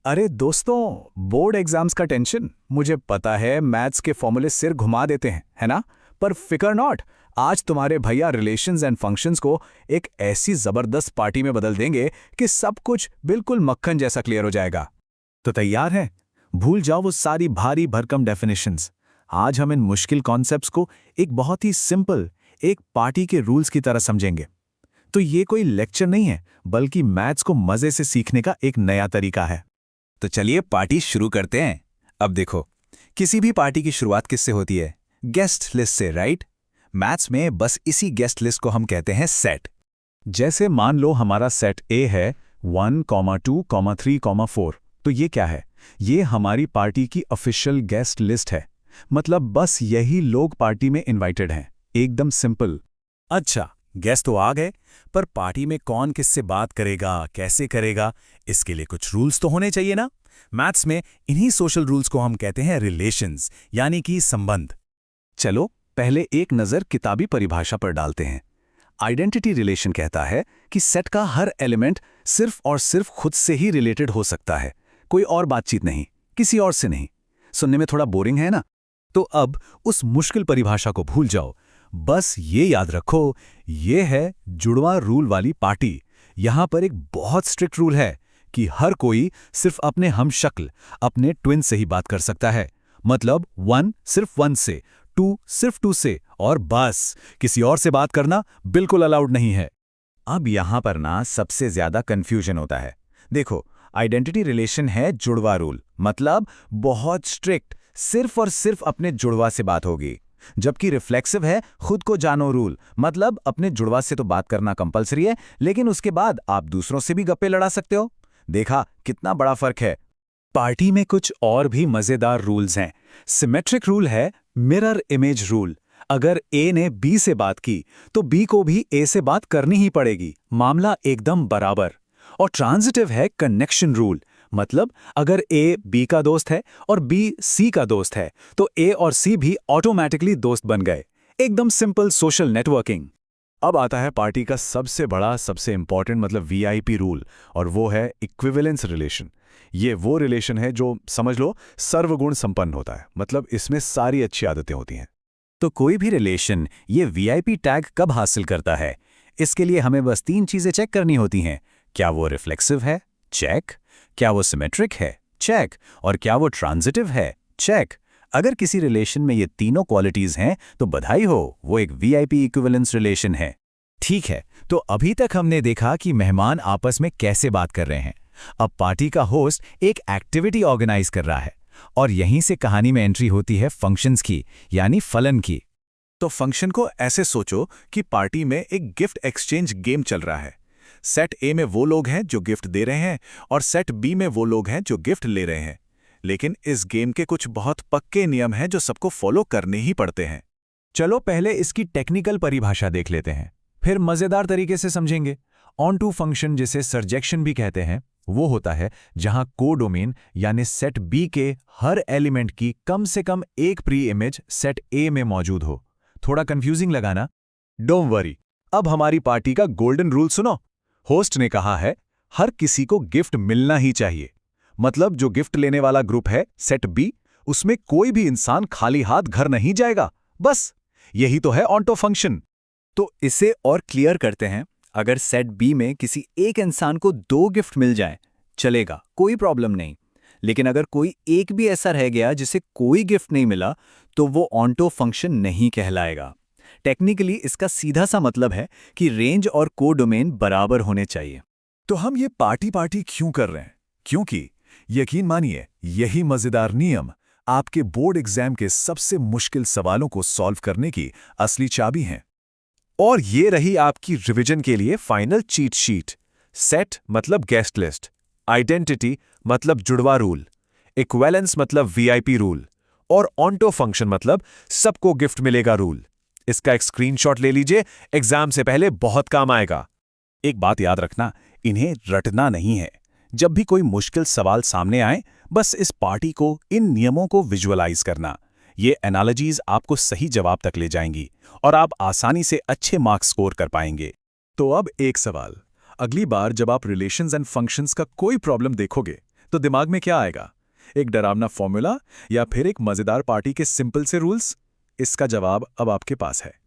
अरे दोस्तों, board exams का टेंशन मुझे पता है। मैथ्स के फॉर्मूले सिर घुमा देते हैं, है ना? पर फिकर नॉट। आज तुम्हारे भैया रिलेशंस एंड फंक्शंस को एक ऐसी जबरदस्त पार्टी में बदल देंगे कि सब कुछ बिल्कुल मक्खन जैसा क्लियर हो जाएगा। तो तैयार हैं? भूल जाओ वो सारी भारी भरकम डेफिनेशंस। आज हम इन मुश्किल कॉन्सेप्ट्स को एक बहुत ही सिंपल, एक पार्टी के रूल्स की तरह समझेंगे। तो ये कोई लेक्चर नहीं है, बल्कि मैथ्स को मजे से सीखने का एक नया तरीका है। तो चलिए पार्टी शुरू करते हैं। अब देखो, किसी भी पार्टी की शुरुआत किससे होती है? गेस्ट लिस्ट से, राइट? मैथ्स में बस इसी गेस्ट लिस्ट को हम कहते हैं सेट। जैसे मान लो हमारा सेट ए है 1, 2, 3, 4। तो ये क्या है? ये हमारी पार्टी की ऑफिशियल गेस्ट लिस्ट है। मतलब बस यही लोग पार्टी में इनवाइटेड हैं। एकदम सिंपल। अच्छा, गेस्ट तो आ गए, पर पार्टी में कौन किससे बात करेगा, कैसे करेगा, इसके लिए कुछ रूल्स तो होने चाहिए ना। मैथ्स में इन्हीं सोशल रूल्स को हम कहते हैं रिलेशंस, यानी कि संबंध। चलो पहले एक नज़र किताबी परिभाषा पर डालते हैं। आइडेंटिटी रिलेशन कहता है कि सेट का हर एलिमेंट सिर्फ और सिर्फ खुद से ही रिलेटेड हो सकता है, कोई और बातचीत नहीं, किसी और से नहीं। सुनने में थोड़ा बोरिंग है ना? तो अब उस मुश्किल परिभाषा को भूल जाओ। बस ये याद रखो, ये है जुड़वां रूल वाली पार्टी। यहां पर एक बहुत स्ट्रिक्ट रूल है कि हर कोई सिर्फ अपने हम शक्ल, अपने ट्विन से ही बात कर सकता है। मतलब 1 सिर्फ 1 से, 2 सिर्फ 2 से, और बस किसी और से बात करना बिल्कुल अलाउड नहीं है। अब यहां पर ना सबसे ज्यादा कंफ्यूजन होता है। देखो, आइडेंटिटी रिलेशन है जुड़वा रूल, मतलब बहुत स्ट्रिक्ट, सिर्फ और सिर्फ अपने जुड़वा से बात होगी। जबकि रिफ्लेक्सिव है खुद को जानो रूल, मतलब अपने जुड़वा से तो बात करना कंपलसरी है, लेकिन उसके बाद आप दूसरों से भी गप्पे लड़ा सकते हो। देखा कितना बड़ा फर्क है। पार्टी में कुछ और भी मजेदार रूल्स हैं। सिमेट्रिक रूल है मिरर इमेज रूल। अगर ए ने बी से बात की तो बी को भी ए से बात करनी ही पड़ेगी, मामला एकदम बराबर। और ट्रांजिटिव है कनेक्शन रूल। मतलब अगर ए बी का दोस्त है और बी सी का दोस्त है तो ए और सी भी ऑटोमेटिकली दोस्त बन गए। एकदम सिंपल सोशल नेटवर्किंग। अब आता है पार्टी का सबसे बड़ा, सबसे इंपॉर्टेंट, मतलब वीआईपी रूल, और वो है इक्विवेलेंस रिलेशन। ये वो रिलेशन है जो समझ लो सर्वगुण संपन्न होता है, मतलब इसमें सारी अच्छी आदतें होती हैं। तो कोई भी रिलेशन ये वीआईपी टैग कब हासिल करता है? इसके लिए हमें बस 3 चीजें चेक करनी होती हैं। क्या वो रिफ्लेक्सिव है? चेक। क्या वो सिमेट्रिक है? चेक। और क्या वो ट्रांजिटिव है? चेक। अगर किसी रिलेशन में ये तीनों क्वालिटीज हैं तो बधाई हो, वो एक वीआईपी इक्विवेलेंस रिलेशन है। ठीक है, तो अभी तक हमने देखा कि मेहमान आपस में कैसे बात कर रहे हैं। अब पार्टी का होस्ट एक एक्टिविटी ऑर्गेनाइज कर रहा है, और यहीं से कहानी में एंट्री होती है फंक्शंस की, यानी फलन की। तो फंक्शन को ऐसे सोचो कि पार्टी में एक गिफ्ट एक्सचेंज गेम चल रहा है। सेट ए में वो लोग हैं जो गिफ्ट दे रहे हैं, और सेट बी में वो लोग हैं जो गिफ्ट ले रहे हैं। लेकिन इस गेम के कुछ बहुत पक्के नियम हैं जो सबको फॉलो करने ही पड़ते हैं। चलो पहले इसकी टेक्निकल परिभाषा देख लेते हैं, फिर मजेदार तरीके से समझेंगे। ऑन टू फंक्शन, जिसे सरजेक्शन भी कहते हैं, वो होता है जहां कोडोमेन यानी सेट बी के हर एलिमेंट की कम से कम एक प्री इमेज सेट ए में मौजूद हो। थोड़ा कंफ्यूजिंग लगा ना? डोंट वरी, अब हमारी पार्टी का गोल्डन रूल सुनो। होस्ट ने कहा है हर किसी को गिफ्ट मिलना ही चाहिए। मतलब जो गिफ्ट लेने वाला ग्रुप है सेट बी, उसमें कोई भी इंसान खाली हाथ घर नहीं जाएगा। बस यही तो है ऑन टू फंक्शन। तो इसे और क्लियर करते हैं। अगर सेट बी में किसी एक इंसान को 2 गिफ्ट मिल जाएं, चलेगा, कोई प्रॉब्लम नहीं। लेकिन अगर कोई एक भी ऐसा रह गया जिसे कोई गिफ्ट नहीं मिला, तो वो ऑन्टो फंक्शन नहीं कहलाएगा। टेक्निकली इसका सीधा सा मतलब है कि रेंज और कोडोमेन बराबर होने चाहिए। तो हम ये पार्टी पार्टी क्यों कर रहे हैं? क्योंकि यकीन मानिए, यही मजेदार नियम आपके बोर्ड एग्जाम के सबसे मुश्किल सवालों को सॉल्व करने की असली चाबी हैं। और ये रही आपकी रिवीजन के लिए फाइनल चीट शीट। सेट मतलब गेस्ट लिस्ट, आइडेंटिटी मतलब जुड़वा रूल, इक्विवेलेंस मतलब वीआईपी रूल, और ऑन्टो फंक्शन मतलब सबको गिफ्ट मिलेगा रूल। इसका एक स्क्रीनशॉट ले लीजिए, एग्जाम से पहले बहुत काम आएगा। एक बात याद रखना, इन्हें रटना नहीं है। जब भी कोई मुश्किल सवाल सामने आए, बस इस पार्टी को, इन नियमों को विजुअलाइज करना। ये एनालॉजीज आपको सही जवाब तक ले जाएंगी और आप आसानी से अच्छे मार्क्स स्कोर कर पाएंगे। तो अब एक सवाल, अगली बार जब आप रिलेशंस एंड फंक्शंस का कोई प्रॉब्लम देखोगे, तो दिमाग में क्या आएगा? एक डरावना फॉर्मूला या फिर एक मजेदार पार्टी के सिंपल से रूल्स? इसका जवाब अब आपके पास है।